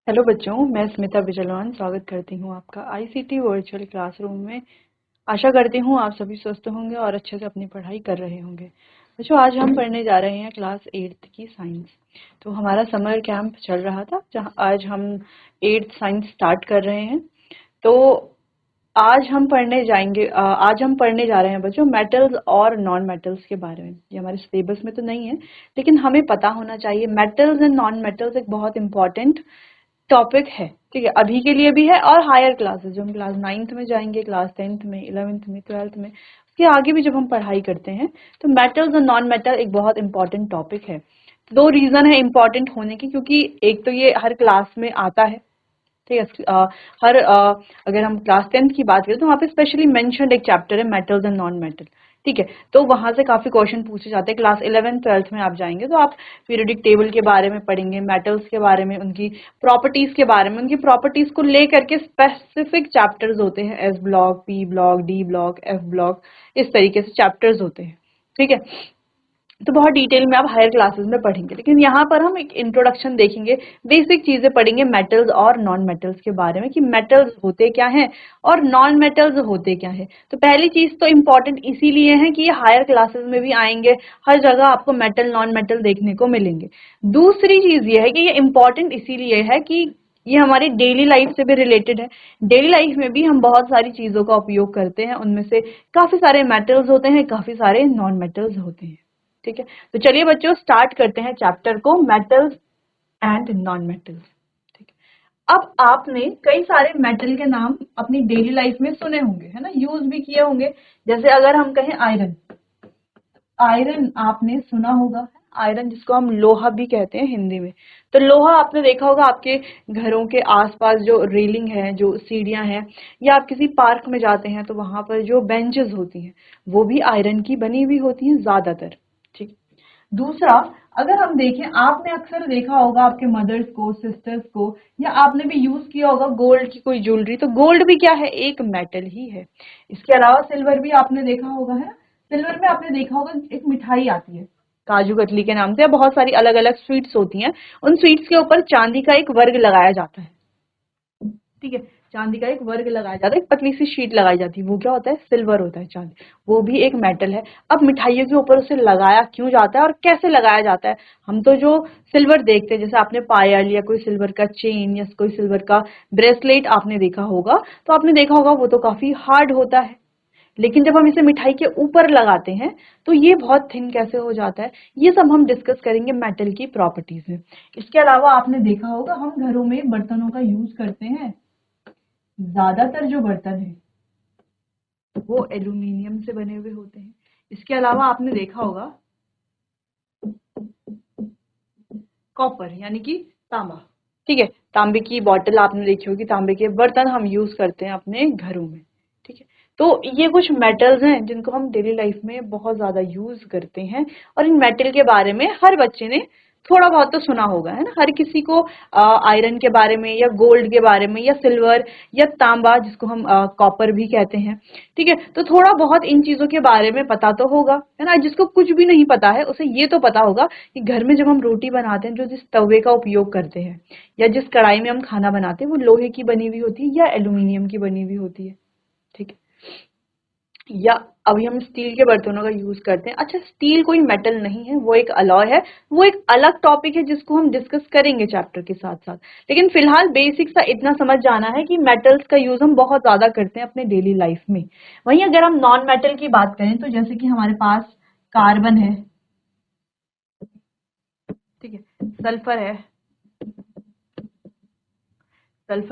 Hello बच्चों, मैं स्मिता बिजलवान स्वागत करती हूँ आपका आईसीटी वर्चुअल क्लासरूम में। आशा करती हूँ आप सभी स्वस्थ होंगे और अच्छे से अपनी पढ़ाई कर रहे होंगे। बच्चों, आज हम पढ़ने जा रहे हैं क्लास 8th की साइंस। तो हमारा समर कैंप चल रहा था, जहाँ आज हम 8th साइंस स्टार्ट कर रहे हैं। तो आज हम पढ़ने जा रहे हैं बच्चों मेटल्स और नॉन मेटल्स के बारे में। ये हमारे सिलेबस में तो नहीं है, लेकिन हमें पता होना चाहिए। मेटल्स एंड नॉन मेटल्स एक बहुत इंपॉर्टेंट टॉपिक है, ठीक है, अभी के लिए भी है और हायर क्लासेस जो हम क्लास 9th में जाएंगे, क्लास 10th में, 11th में, 12th में, उसके आगे भी जब हम पढ़ाई करते हैं तो मेटल्स और नॉन मेटल एक बहुत इंपॉर्टेंट टॉपिक है। दो रीजन है इंपॉर्टेंट होने की, क्योंकि एक तो ये हर क्लास में आता है, ठीक है। अगर हम क्लास 10th की बात करें तो वहाँ पे स्पेशली मेंशन्ड एक चैप्टर है मेटल्स एंड नॉन मेटल, ठीक है। तो वहां से काफी क्वेश्चन पूछे जाते हैं। क्लास 11th 12th में आप जाएंगे तो आप पीरियोडिक टेबल के बारे में पढ़ेंगे, मेटल्स के बारे में, उनकी प्रॉपर्टीज के बारे में। उनकी प्रॉपर्टीज को लेकर के स्पेसिफिक चैप्टर्स होते हैं, S block, P block, D block, F block, इस तरीके से चैप्टर्स होते हैं, ठीक है। तो बहुत डिटेल में आप हायर क्लासेस में पढ़ेंगे, लेकिन यहाँ पर हम एक इंट्रोडक्शन देखेंगे, बेसिक चीजें पढ़ेंगे मेटल्स और नॉन मेटल्स के बारे में, कि मेटल्स होते क्या हैं और नॉन मेटल्स होते क्या हैं। तो पहली चीज तो इम्पोर्टेंट इसीलिए है कि ये हायर क्लासेस में भी आएंगे, हर जगह आपको मेटल नॉन मेटल देखने को मिलेंगे। दूसरी चीज ये है कि ये इम्पोर्टेंट इसीलिए है कि ये हमारी डेली लाइफ से भी रिलेटेड है। डेली लाइफ में भी हम बहुत सारी चीजों का उपयोग करते हैं, उनमें से काफी सारे मेटल्स होते हैं, काफी सारे नॉन मेटल्स होते हैं, ठीक है। तो चलिए बच्चों, स्टार्ट करते हैं चैप्टर को, मेटल्स एंड नॉन मेटल्स, ठीक है। अब आपने कई सारे मेटल के नाम अपनी डेली लाइफ में सुने होंगे, है ना, यूज भी किए होंगे। जैसे अगर हम कहें आयरन, आयरन आपने सुना होगा, आयरन जिसको हम लोहा भी कहते हैं हिंदी में। तो लोहा आपने देखा होगा आपके घरों के आसपास, जो रेलिंग है, जो सीढ़ियां हैं, या आप किसी पार्क में जाते हैं तो वहां पर जो बेंचेस होती हैं वो भी आयरन की बनी हुई होती हैं ज्यादातर, ठीक। दूसरा, अगर हम देखें, आपने अक्सर देखा होगा आपके मदर्स को, सिस्टर्स को, या आपने भी यूज किया होगा गोल्ड की कोई ज्वेलरी। तो गोल्ड भी क्या है, एक मेटल ही है। इसके अलावा सिल्वर भी आपने देखा होगा, है ना। सिल्वर में आपने देखा होगा एक मिठाई आती है काजू कतली के नाम से, बहुत सारी अलग अलग स्वीट्स होती हैं। उन स्वीट्स के ऊपर चांदी का एक वर्ग लगाया जाता है, ठीक है। चांदी का एक वर्ग लगाया जाता है, एक पतली सी शीट लगाई जाती है, वो क्या होता है, सिल्वर होता है, चांदी, वो भी एक मेटल है। अब मिठाइयों के ऊपर उसे लगाया क्यों जाता है और कैसे लगाया जाता है। हम तो जो सिल्वर देखते हैं, जैसे आपने पायल या कोई सिल्वर का चेन या कोई सिल्वर का ब्रेसलेट आपने देखा होगा, तो आपने देखा होगा वो तो काफी हार्ड होता है। लेकिन जब हम इसे मिठाई के ऊपर लगाते हैं तो ये बहुत थिन कैसे हो जाता है, ये सब हम डिस्कस करेंगे मेटल की प्रॉपर्टीज में। इसके अलावा आपने देखा होगा हम घरों में बर्तनों का यूज करते हैं, ज्यादातर जो बर्तन है वो एल्यूमिनियम से बने हुए होते हैं। इसके अलावा आपने देखा होगा कॉपर यानी कि तांबा, ठीक है। तांबे की बोतल आपने देखी होगी, तांबे के बर्तन हम यूज करते हैं अपने घरों में, ठीक है। तो ये कुछ मेटल्स हैं जिनको हम डेली लाइफ में बहुत ज्यादा यूज करते हैं, और इन मेटल के बारे में हर बच्चे ने थोड़ा बहुत तो सुना होगा, है ना। हर किसी को आयरन के बारे में या गोल्ड के बारे में या सिल्वर या तांबा, जिसको हम कॉपर भी कहते हैं, ठीक है। तो थोड़ा बहुत इन चीजों के बारे में पता तो होगा, है ना। जिसको कुछ भी नहीं पता है उसे ये तो पता होगा कि घर में जब हम रोटी बनाते हैं, जो जिस तवे का उपयोग करते हैं या जिस कढ़ाई में हम खाना बनाते हैं, वो लोहे की बनी हुई होती है या एल्यूमिनियम की बनी हुई होती है, ठीक है। या अभी हम स्टील के बर्तनों का यूज करते हैं। अच्छा, स्टील कोई मेटल नहीं है, वो एक अलॉय है, वो एक अलग टॉपिक है जिसको हम डिस्कस करेंगे चैप्टर के साथ साथ। लेकिन फिलहाल बेसिक सा इतना समझ जाना है कि मेटल्स का यूज हम बहुत ज्यादा करते हैं अपने डेली लाइफ में। वहीं अगर हम नॉन मेटल की बात करें तो जैसे कि हमारे पास कार्बन है, ठीक है, सल्फर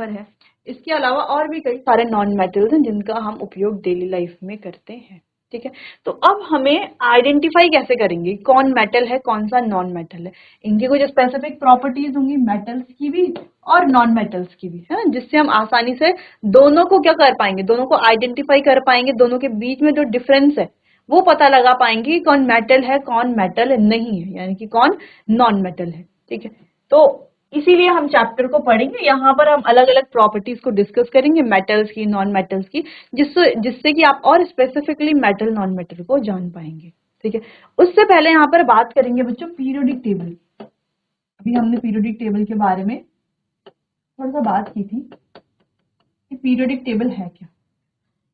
है। इसके अलावा और भी कई सारे नॉन मेटल्स हैं जिनका हम उपयोग डेली लाइफ में करते हैं, ठीक है। तो अब हमें आइडेंटिफाई कैसे करेंगे कौन मेटल है कौन सा नॉन मेटल है। इनकी कुछ स्पेसिफिक प्रॉपर्टीज होंगी, मेटल्स की भी और नॉन मेटल्स की भी, है ना, जिससे हम आसानी से दोनों को क्या कर पाएंगे, दोनों को आइडेंटिफाई कर पाएंगे, दोनों के बीच में जो डिफरेंस है वो पता लगा पाएंगे कि कौन मेटल है कौन मेटल नहीं है, यानी कि कौन नॉन मेटल है, ठीक है। तो इसीलिए हम चैप्टर को पढ़ेंगे, यहाँ पर हम अलग अलग प्रॉपर्टीज को डिस्कस करेंगे, मेटल्स की, नॉन मेटल्स की, जिससे जिससे कि आप और स्पेसिफिकली मेटल नॉन मेटल को जान पाएंगे, ठीक है। उससे पहले यहाँ पर बात करेंगे बच्चों पीरियोडिक टेबल। अभी हमने पीरियोडिक टेबल के बारे में थोड़ा सा बात की थी कि पीरियोडिक टेबल है क्या।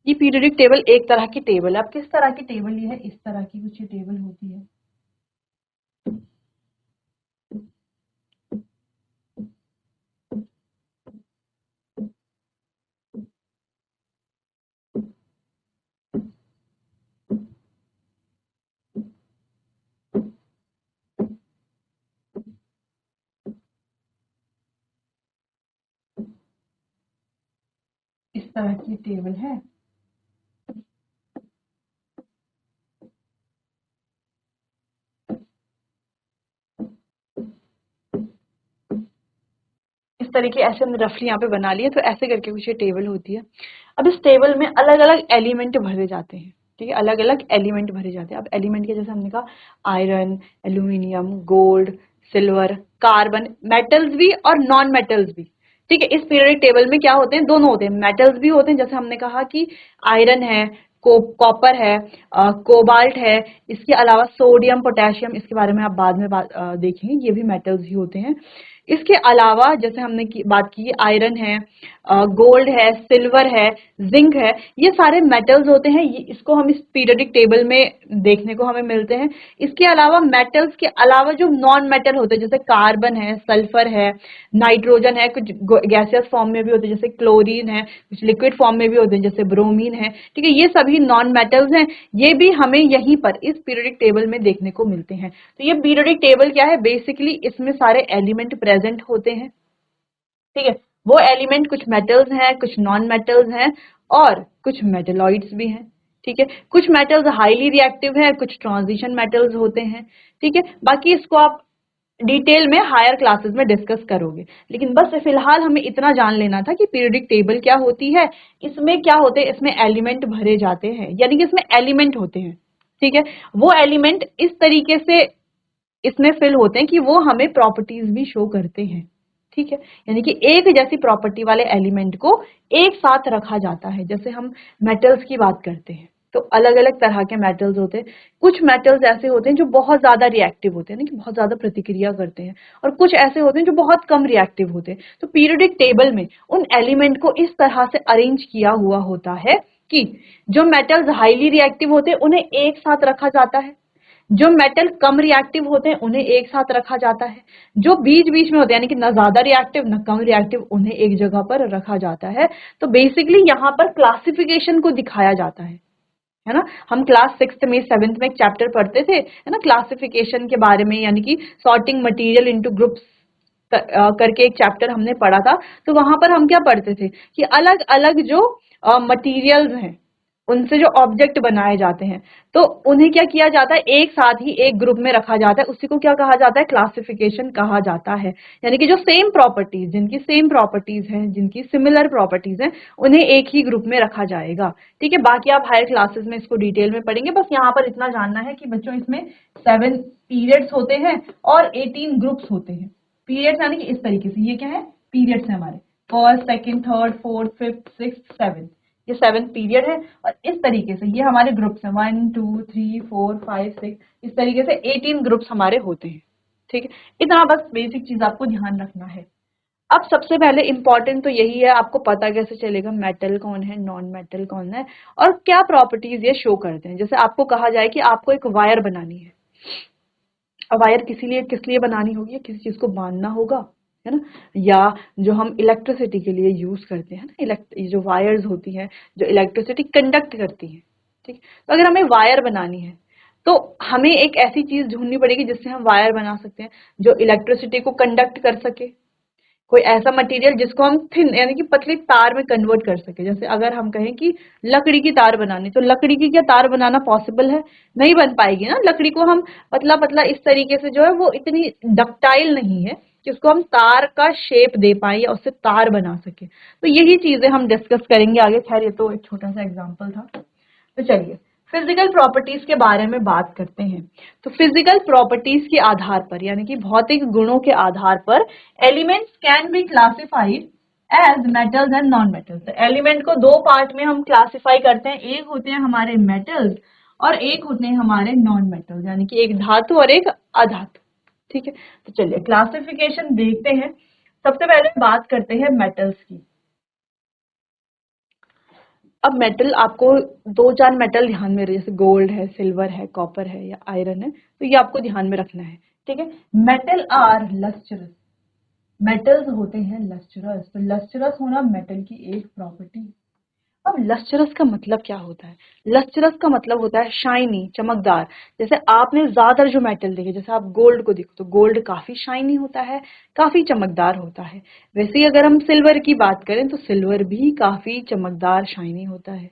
ये पीरियोडिक टेबल एक तरह की टेबल है। अब किस तरह की टेबल ये है, इस तरह की कुछ ये टेबल होती है। इस तरह की टेबल है। इस तरीके ऐसे हमने रफली यहाँ पे बना लिया, तो ऐसे करके कुछ ये टेबल होती है। अब इस टेबल में अलग अलग एलिमेंट भरे जाते हैं, ठीक है, अलग अलग एलिमेंट भरे जाते हैं। अब एलिमेंट के जैसे हमने कहा iron, aluminium, gold, silver, carbon, metals भी और नॉन मेटल्स भी, ठीक है। इस पीरियोडिक टेबल में क्या होते हैं, दोनों होते हैं, मेटल्स भी होते हैं, जैसे हमने कहा कि आयरन है, कॉपर है, कोबाल्ट है, इसके अलावा सोडियम, पोटेशियम, इसके बारे में आप बाद में देखेंगे, ये भी मेटल्स ही होते हैं। इसके अलावा जैसे हमने बात की आयरन है, गोल्ड है, सिल्वर है, जिंक है, ये सारे मेटल्स होते हैं। इसको हम इस पीरियोडिक टेबल में देखने को हमें मिलते हैं। इसके अलावा मेटल्स के अलावा जो नॉन मेटल होते हैं, जैसे कार्बन है, सल्फर है, नाइट्रोजन है, कुछ गैसियस फॉर्म में भी होते हैं जैसे क्लोरीन है, कुछ लिक्विड फॉर्म में भी होते हैं जैसे ब्रोमीन है, ठीक है, ये सभी नॉन मेटल्स हैं। ये भी हमें यहीं पर इस पीरियोडिक टेबल में देखने को मिलते हैं। तो ये पीरियोडिक टेबल क्या है, बेसिकली इसमें सारे एलिमेंट प्रेजेंट होते हैं, ठीक है। वो एलिमेंट कुछ मेटल्स हैं, कुछ नॉन मेटल्स हैं और कुछ मेटेलॉइड्स भी हैं, ठीक है। कुछ मेटल्स हाईली रिएक्टिव हैं, कुछ ट्रांजिशन मेटल्स होते हैं, ठीक है। बाकी इसको आप डिटेल में हायर क्लासेस में डिस्कस करोगे, लेकिन बस फिलहाल हमें इतना जान लेना था कि पीरियोडिक टेबल क्या होती है, इसमें क्या होते हैं, इसमें एलिमेंट भरे जाते हैं, यानी कि इसमें एलिमेंट होते हैं, ठीक है। वो एलिमेंट इस तरीके से इसमें फिल होते हैं कि वो हमें प्रॉपर्टीज भी शो करते हैं, ठीक है। यानी कि एक जैसी प्रॉपर्टी वाले एलिमेंट को एक साथ रखा जाता है। जैसे हम मेटल्स की बात करते हैं तो अलग अलग तरह के मेटल्स होते हैं। कुछ मेटल्स ऐसे होते हैं जो बहुत ज्यादा रिएक्टिव होते हैं, ना कि बहुत ज्यादा प्रतिक्रिया करते हैं, और कुछ ऐसे होते हैं जो बहुत कम रिएक्टिव होते हैं। तो पीरियोडिक टेबल में उन एलिमेंट को इस तरह से अरेंज किया हुआ होता है कि जो मेटल्स हाईली रिएक्टिव होते हैं उन्हें एक साथ रखा जाता है, जो मेटल कम रिएक्टिव होते हैं उन्हें एक साथ रखा जाता है, जो बीच बीच में होते हैं यानी कि ना ज्यादा रिएक्टिव ना कम रिएक्टिव उन्हें एक जगह पर रखा जाता है। तो बेसिकली यहाँ पर क्लासिफिकेशन को दिखाया जाता है ना। हम क्लास 6th में 7th में एक चैप्टर पढ़ते थे, है ना, क्लासिफिकेशन के बारे में, यानी कि सॉर्टिंग मटेरियल इनटू ग्रुप्स करके एक चैप्टर हमने पढ़ा था। तो वहां पर हम क्या पढ़ते थे कि अलग अलग जो मटेरियल्स हैं उनसे जो ऑब्जेक्ट बनाए जाते हैं तो उन्हें क्या किया जाता है, एक साथ ही एक ग्रुप में रखा जाता है। उसी को क्या कहा जाता है, क्लासिफिकेशन कहा जाता है। यानी कि जो सेम प्रॉपर्टीज, जिनकी सेम प्रॉपर्टीज हैं, जिनकी सिमिलर प्रॉपर्टीज हैं, उन्हें एक ही ग्रुप में रखा जाएगा, ठीक है। बाकी आप हायर क्लासेस में इसको डिटेल में पढ़ेंगे। बस यहाँ पर इतना जानना है कि बच्चों इसमें 7 पीरियड्स होते हैं और 18 ग्रुप्स होते हैं। पीरियड्स यानी कि इस तरीके से, ये क्या है, पीरियड्स है हमारे, first, second, third, fourth, fifth, sixth, seventh, ये 7th पीरियड है। और इस तरीके से ये हमारे ग्रुप्स हैं, 1 2 3 4 5 6, इस तरीके से 18 ग्रुप्स हमारे होते हैं, ठीक है। इतना बस बेसिक चीज आपको ध्यान रखना है। अब सबसे पहले इंपॉर्टेंट तो यही है, आपको पता कैसे चलेगा मेटल कौन है, नॉन मेटल कौन है, और क्या प्रॉपर्टीज ये शो करते हैं। जैसे आपको कहा जाए कि आपको एक वायर बनानी है, अब वायर किस लिए बनानी होगी, किसी चीज को बांधना होगा, है ना, या जो हम इलेक्ट्रिसिटी के लिए यूज करते हैं ना, जो वायर्स होती हैं जो इलेक्ट्रिसिटी कंडक्ट करती हैं, ठीक। तो अगर हमें वायर बनानी है तो हमें एक ऐसी चीज ढूंढनी पड़ेगी जिससे हम वायर बना सकते हैं जो इलेक्ट्रिसिटी को कंडक्ट कर सके। कोई ऐसा मटेरियल जिसको हम थिन यानी कि पतली तार में कन्वर्ट कर सके। जैसे अगर हम कहें कि लकड़ी की तार बनानी, तो लकड़ी की क्या तार बनाना पॉसिबल है, नहीं बन पाएगी ना। लकड़ी को हम पतला पतला इस तरीके से जो है वो इतनी डक्टाइल नहीं है कि उसको हम तार का शेप दे पाए या उससे तार बना सके। तो यही चीजें हम डिस्कस करेंगे आगे। खैर ये तो एक छोटा सा एग्जाम्पल था। तो चलिए फिजिकल प्रॉपर्टीज के बारे में बात करते हैं। तो फिजिकल प्रॉपर्टीज के आधार पर यानी कि भौतिक गुणों के आधार पर elements can be classified as metals and non metals. Element को दो पार्ट में हम क्लासिफाई करते हैं, एक होते हैं हमारे मेटल्स और एक होते हैं हमारे नॉन मेटल्स, यानी कि एक धातु और एक अधातु, ठीक है। तो चलिए क्लासिफिकेशन देखते हैं। सबसे पहले बात करते हैं मेटल्स की। अब मेटल आपको दो चार मेटल ध्यान में रहे, जैसे गोल्ड है, सिल्वर है, कॉपर है या आयरन है, तो ये आपको ध्यान में रखना है। ठीक है, मेटल आर लस्ट्रस, मेटल्स होते हैं लस्ट्रस, तो लस्ट्रस होना मेटल की एक प्रॉपर्टी। अब लस्ट्रस का मतलब क्या होता है? लस्ट्रस का मतलब होता है शाइनी, चमकदार। जैसे आपने ज्यादातर जो मेटल देखे, जैसे आप गोल्ड को देखो तो गोल्ड काफी शाइनी होता है, काफी चमकदार होता है। वैसे ही अगर हम सिल्वर की बात करें तो सिल्वर भी काफी चमकदार शाइनी होता है।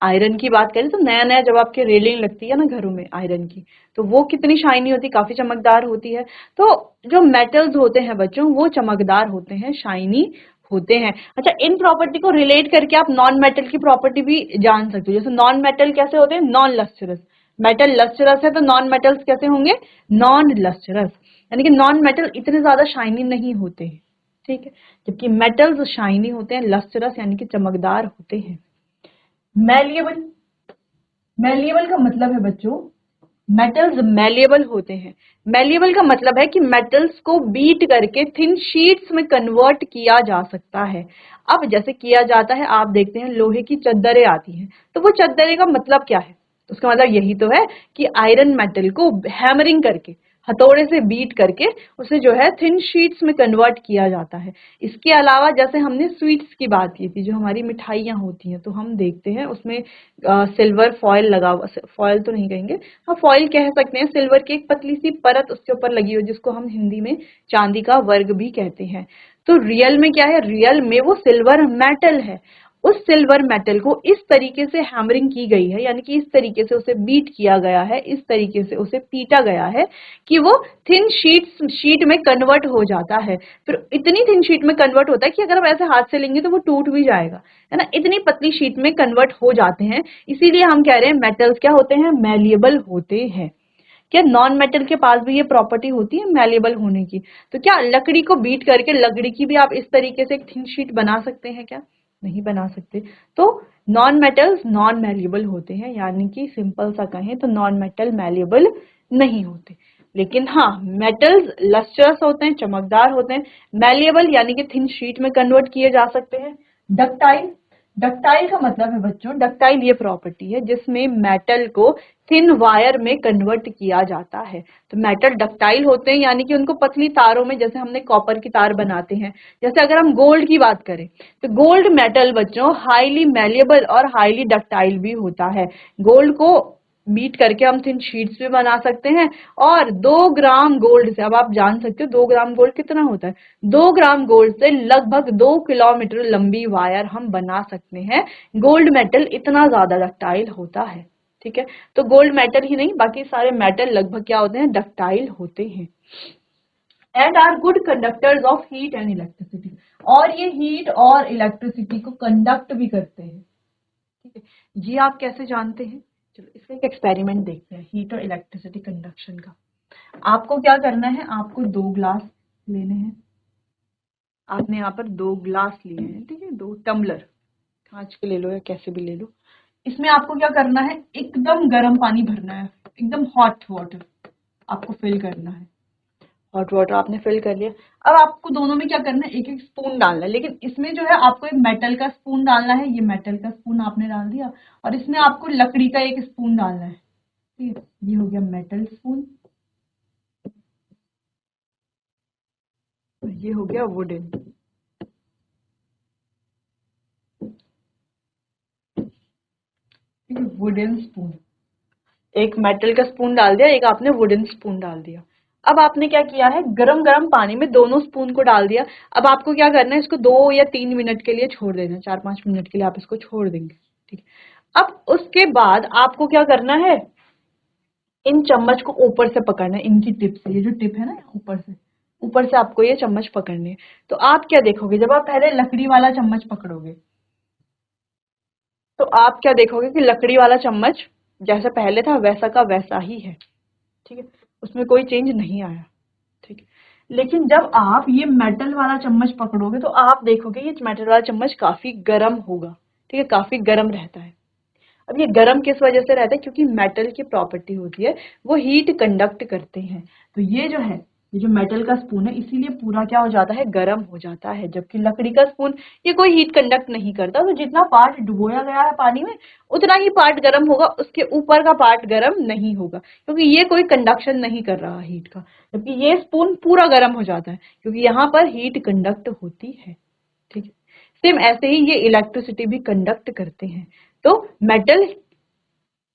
आयरन की बात करें तो नया नया जब आपके रेलिंग लगती है ना घरों में आयरन की, तो वो कितनी शाइनी होती है, काफी चमकदार होती है। तो जो मेटल्स होते हैं बच्चों, वो चमकदार होते हैं, शाइनी होते हैं। अच्छा, इन प्रॉपर्टी को रिलेट करके आप नॉन मेटल की प्रॉपर्टी भी जान सकते हो। जैसे नॉन मेटल कैसे होते हैं? Non lustrous. मेटल लस्ट्रस है तो नॉन मेटल्स कैसे होंगे? Non lustrous. यानी कि नॉन मेटल इतने ज्यादा शाइनी नहीं होते हैं। ठीक है, जबकि मेटल्स शाइनी होते हैं, लस्ट्रस यानी कि चमकदार होते हैं। मैलिएबल, मैलिएबल का मतलब है बच्चों, मेटल्स मैलिएबल होते हैं। मैलिएबल का मतलब है कि मेटल्स को बीट करके थिन शीट्स में कन्वर्ट किया जा सकता है। अब जैसे किया जाता है, आप देखते हैं लोहे की चद्दरें आती हैं, तो वो चद्दरें का मतलब क्या है? उसका मतलब यही तो है कि आयरन मेटल को हैमरिंग करके, हथौड़े से बीट करके उसे जो है थिन शीट्स में कन्वर्ट किया जाता है। इसके अलावा जैसे हमने स्वीट्स की बात की थी, जो हमारी मिठाइयाँ होती हैं, तो हम देखते हैं उसमें सिल्वर फॉयल लगा हुआ, फॉयल तो नहीं कहेंगे, हाँ फॉयल कह सकते हैं, सिल्वर की एक पतली सी परत उसके ऊपर लगी हो, जिसको हम हिंदी में चांदी का वर्ग भी कहते हैं। तो रियल में क्या है? रियल में वो सिल्वर मेटल है। उस सिल्वर मेटल को इस तरीके से हैमरिंग की गई है, यानी कि इस तरीके से उसे बीट किया गया है, इस तरीके से उसे पीटा गया है कि वो थिन शीट में कन्वर्ट हो जाता है। फिर इतनी थिन शीट में कन्वर्ट होता है कि अगर हम ऐसे हाथ से लेंगे तो वो टूट भी जाएगा, है ना। इतनी पतली शीट में कन्वर्ट हो जाते हैं, इसीलिए हम कह रहे हैं मेटल्स क्या होते हैं? मैलिएबल होते हैं। क्या नॉन मेटल के पास भी ये प्रॉपर्टी होती है मैलिएबल होने की? तो क्या लकड़ी को बीट करके लकड़ी की भी आप इस तरीके से एक थिन शीट बना सकते हैं क्या? नहीं बना सकते। तो नॉन मेटल्स नॉन मैलिएबल होते हैं, यानी कि सिंपल सा कहें तो नॉन मेटल मैलिएबल नहीं होते। लेकिन हाँ, मेटल्स लस्ट्रस होते हैं, चमकदार होते हैं। मैलिएबल यानी कि थिन शीट में कन्वर्ट किए जा सकते हैं। डक्टाइल, डक्टाइल का मतलब है बच्चों, डक्टाइल ये प्रॉपर्टी है जिसमें मेटल को थिन वायर में कन्वर्ट किया जाता है। तो मेटल डक्टाइल होते हैं, यानी कि उनको पतली तारों में, जैसे हमने कॉपर की तार बनाते हैं। जैसे अगर हम गोल्ड की बात करें तो गोल्ड मेटल बच्चों हाईली मैलिएबल और हाईली डक्टाइल भी होता है। गोल्ड को बीट करके हम थिन शीट्स भी बना सकते हैं, और 2 ग्राम गोल्ड से, अब आप जान सकते हो 2 ग्राम गोल्ड कितना होता है, 2 ग्राम गोल्ड से लगभग 2 किलोमीटर लंबी वायर हम बना सकते हैं। गोल्ड मेटल इतना ज्यादा डक्टाइल होता है। ठीक है, तो गोल्ड मेटल ही नहीं, बाकी सारे मेटल लगभग क्या होते हैं? डक्टाइल होते हैं। And are good conductors of heat and electricity, और ये हीट और इलेक्ट्रिसिटी को कंडक्ट भी करते हैं। ठीक है, ये आप कैसे जानते हैं? चलो इसका एक एक्सपेरिमेंट देखते हैं, हीट और इलेक्ट्रिसिटी कंडक्शन का। आपको क्या करना है? आपको 2 ग्लास लेने हैं। आपने यहाँ पर 2 ग्लास लिए हैं, ठीक है, 2 टम्बलर, कांच के ले लो या कैसे भी ले लो। इसमें आपको क्या करना है? एकदम गर्म पानी भरना है, एकदम हॉट वाटर आपको फिल करना है। हॉट वाटर आपने फिल कर लिया। अब आपको दोनों में क्या करना है? एक एक स्पून डालना है, लेकिन इसमें जो है आपको एक मेटल का स्पून डालना है, ये मेटल का स्पून आपने डाल दिया, और इसमें आपको लकड़ी का एक स्पून डालना है। ठीक है, ये हो गया मेटल स्पून, ये हो गया वुडन। ठीक है, वुडन स्पून, एक मेटल का स्पून डाल दिया, एक आपने वुडन स्पून डाल दिया। अब आपने क्या किया है? गरम गरम पानी में दोनों स्पून को डाल दिया। अब आपको क्या करना है? इसको 2 या 3 मिनट के लिए छोड़ देना, 4-5 मिनट के लिए आप इसको छोड़ देंगे। ठीक है, अब उसके बाद आपको क्या करना है? इन चम्मच को ऊपर से पकड़ना है, इनकी टिप से, ये जो टिप है ना, ऊपर से आपको ये चम्मच पकड़ने है। तो आप क्या देखोगे? जब आप पहले लकड़ी वाला चम्मच पकड़ोगे तो आप क्या देखोगे कि लकड़ी वाला चम्मच जैसा पहले था वैसा का वैसा ही है। ठीक है, उसमें कोई चेंज नहीं आया। ठीक है, लेकिन जब आप ये मेटल वाला चम्मच पकड़ोगे तो आप देखोगे ये मेटल वाला चम्मच काफी गर्म होगा। ठीक है, काफी गर्म रहता है। अब ये गर्म किस वजह से रहता है? क्योंकि मेटल की प्रॉपर्टी होती है वो हीट कंडक्ट करते हैं। तो ये जो है ये जो मेटल का स्पून है इसीलिए पूरा क्या हो जाता है, गर्म हो जाता है, जबकि लकड़ी का स्पून ये कोई हीट कंडक्ट नहीं करता। तो जितना पार्ट डुबोया गया है पानी में उतना ही पार्ट गर्म होगा, उसके ऊपर का पार्ट गर्म नहीं होगा, क्योंकि ये कोई कंडक्शन नहीं कर रहा हीट का, जबकि ये स्पून पूरा गर्म हो जाता है क्योंकि यहाँ पर हीट कंडक्ट होती है। ठीक है, सेम ऐसे ही ये इलेक्ट्रिसिटी भी कंडक्ट करते हैं। तो मेटल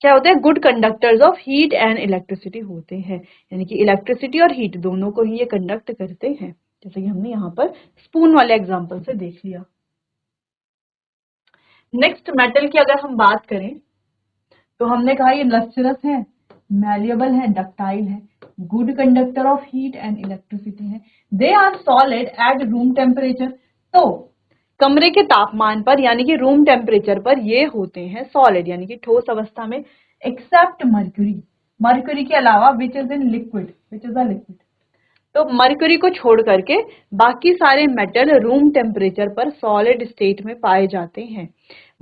क्या होते हैं, good conductors of heat and electricity होते हैं, यानी कि इलेक्ट्रिसिटी और हीट दोनों को ही ये कंडक्ट करते हैं, जैसे कि हमने यहाँ पर स्पून वाले एग्जांपल से देख लिया। नेक्स्ट मेटल की अगर हम बात करें तो हमने कहा ये लस्टरस है, मैलिएबल है, डक्टाइल है, good conductor of heat and electricity है, they are solid at room temperature. तो कमरे के तापमान पर यानी कि रूम टेम्परेचर पर ये होते हैं सॉलिड यानी कि ठोस अवस्था में, एक्सेप्ट मर्क्यूरी, मर्क्यूरी के अलावा which is in liquid, which is a liquid. तो मर्क्यूरी को छोड़ करके बाकी सारे मेटल रूम टेम्परेचर पर सॉलिड स्टेट में पाए जाते हैं।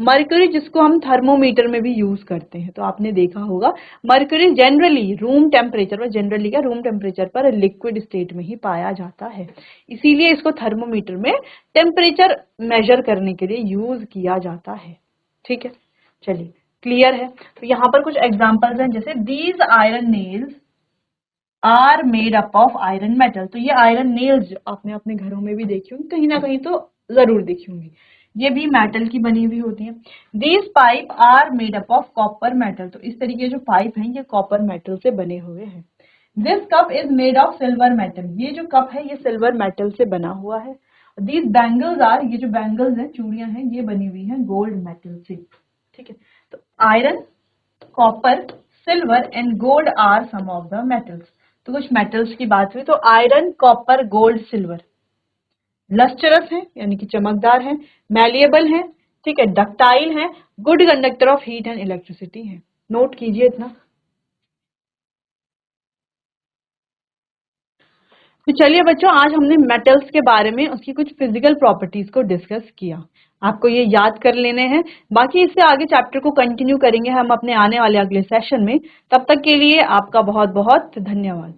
मर्क्यूरी जिसको हम थर्मोमीटर में भी यूज करते हैं, तो आपने देखा होगा मर्क्यूरी जनरली रूम टेम्परेचर पर, जनरली क्या रूम टेम्परेचर पर लिक्विड स्टेट में ही पाया जाता है, इसीलिए इसको थर्मोमीटर में टेम्परेचर मेजर करने के लिए यूज किया जाता है। ठीक है, चलिए क्लियर है। तो यहाँ पर कुछ एग्जांपल्स हैं, जैसे these iron nails are made up of iron metal. तो ये आयरन नेल्स आपने अपने घरों में भी देखी होंगी, कहीं ना कहीं तो जरूर देखी होंगी, ये भी मेटल की बनी हुई होती है। These pipe are made up of copper metal. तो इस तरीके जो पाइप हैं ये कॉपर मेटल से बने हुए हैं। This cup is made of silver metal. ये जो कप है ये सिल्वर मेटल से बना हुआ है। दीज बैंगल्स आर, ये जो बैंगल्स हैं, चूड़ियां हैं, ये बनी हुई हैं गोल्ड मेटल से। ठीक है, तो iron, copper, silver and gold are some of the metals. तो कुछ मेटल्स की बात हुई, तो iron, copper, gold, silver lustrous है यानी कि चमकदार है, मैलिएबल है, ठीक है, डक्टाइल है, good conductor of heat and electricity है। नोट कीजिए इतना। तो चलिए बच्चों, आज हमने मेटल्स के बारे में उसकी कुछ फिजिकल प्रॉपर्टीज को डिस्कस किया, आपको ये याद कर लेने हैं। बाकी इससे आगे चैप्टर को कंटिन्यू करेंगे हम अपने आने वाले अगले सेशन में। तब तक के लिए आपका बहुत बहुत धन्यवाद।